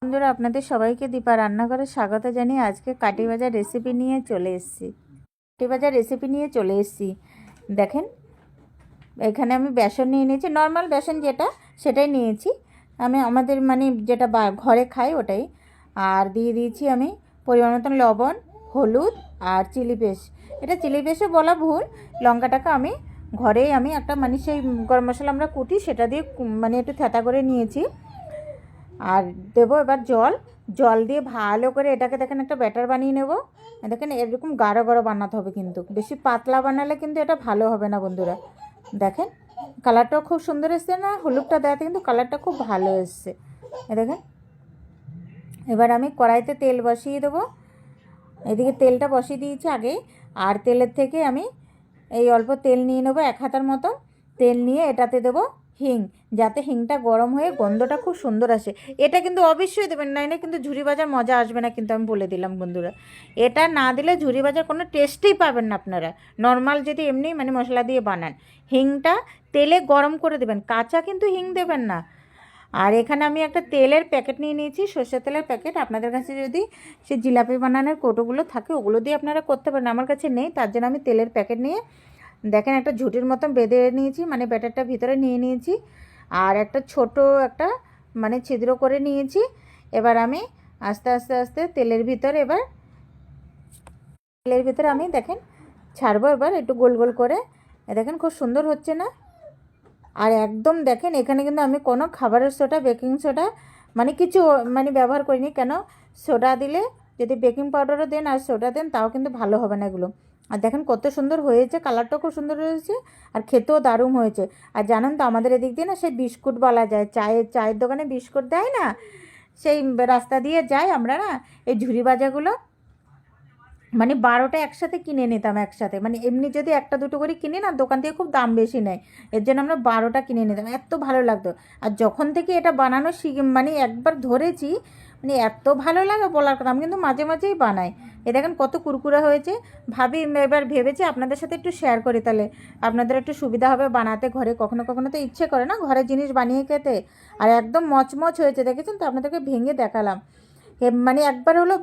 বন্ধুরা, আপনাদের সবাইকে দীপা রান্নাঘরে স্বাগত জানিয়ে আজকে কাটি ভাজার রেসিপি নিয়ে চলে এসেছি। দেখেন, এখানে আমি বেসন নিয়ে নিয়েছি, নর্মাল বেসন যেটা সেটাই নিয়েছি আমি, আমাদের মানে যেটা ঘরে খাই ওটাই। আর দিয়ে দিয়েছি আমি পরিমাণ মতন লবণ, হলুদ আর চিলি পেস্ট। এটা চিলি পেস্টও বলা ভুল, লঙ্কাটাকে আমি ঘরেই আমি একটা মানে সেই গরম মশলা আমরা কুটি সেটা দিয়ে মানে একটু থেঁতা করে নিয়েছি। আর দেবো এবার জল দিয়ে ভালো করে এটাকে দেখেন একটা ব্যাটার বানিয়ে নেব। দেখেন এরকম গাঢ় গাঢ় বানাতে হবে, কিন্তু বেশি পাতলা বানালে কিন্তু এটা ভালো হবে না বন্ধুরা। দেখেন কালারটাও খুব সুন্দর এসছে না, হলুদটা দেওয়াতে কিন্তু কালারটা খুব ভালো এসছে। দেখেন এবার আমি কড়াইতে তেল বসিয়ে দেবো। এদিকে তেলটা বসিয়ে দিয়েছি আগে, আর তেলের থেকে আমি এই অল্প তেল নিয়ে নেবো, 1 হাতার মতো তেল নিয়ে এটাতে দেবো হিং, যাতে হিংটা গরম হয়ে গন্ধটা খুব সুন্দর আসে। এটা কিন্তু অবশ্যই দেবেন, নাইলে কিন্তু ঝুরি ভাজার মজা আসবে না, কিন্তু আমি বলে দিলাম বন্ধুরা। এটা না দিলে ঝুরি ভাজার কোনো টেস্টই পাবেন না আপনারা। নর্মাল যদি এমনি মানে মশলা দিয়ে বানান, হিংটা তেলে গরম করে দেবেন, কাঁচা কিন্তু হিং দেবেন না। আর এখানে আমি একটা তেলের প্যাকেট নিয়ে নিয়েছি, সর্ষের তেলের প্যাকেট। আপনাদের কাছে যদি সে জিলাপি বানানোর কৌটোগুলো থাকে ওগুলো দিয়ে আপনারা করতে পারেন, আমার কাছে নেই, তার জন্য আমি তেলের প্যাকেট নিয়ে দেখেন একটা ঝুঁটির মতন বেঁধে নিয়েছি, মানে ব্যাটারটা ভিতরে নিয়ে নিয়েছি। আর একটা ছোট একটা মানে ছিদ্র করে নিয়েছি। এবার আমি আস্তে আস্তে আস্তে তেলের ভিতরে আমি দেখেন ছাড়বো। এবার একটু গোল গোল করে, দেখেন খুব সুন্দর হচ্ছে না। আর একদম দেখেন এখানে কিন্তু আমি কোনো খাবারের সোডা, বেকিং সোডা মানে কিছু মানে ব্যবহার করিনি। কেন, সোডা দিলে যদি বেকিং পাউডারও দেন আর সোডা দেন তাও কিন্তু ভালো হবে না এগুলো। আর দেখেন কত সুন্দর হয়েছে, কালারটাও খুব সুন্দর হয়েছে আর খেতেও দারুণ হয়েছে। আর জানেন তো আমাদের এদিক দিয়ে না সেই বিস্কুট বলা যায়, চায়ের দোকানে বিস্কুট দেয় না, সেই রাস্তা দিয়ে যাই আমরা না, এই ঝুরি ভাজাগুলো মানে 12টা একসাথে কিনে নিতাম একসাথে। মানে এমনি যদি একটা দুটো করে কিনে না, দোকান থেকে খুব দাম বেশি নেয়, এর জন্য আমরা 12টা কিনে নিতাম, এত ভালো লাগতো। আর যখন থেকে এটা বানানো মানে একবার ধরেছি, মানে এত ভালো লাগে বলার কথা। আমি কিন্তু মাঝে মাঝেই বানাই। এ দেখেন কত কুরকুরা হয়েছে। এবার ভেবেছি আপনাদের সাথে একটু শেয়ার করি, তাহলে আপনাদের একটু সুবিধা হবে বানাতে। ঘরে কখনো কখনো তো ইচ্ছে করে না ঘরের জিনিস বানিয়ে খেতে। আর একদম মচমচ হয়েছে, দেখেছেন তো, আপনাদেরকে ভেঙে দেখালাম। মানে একবার হলো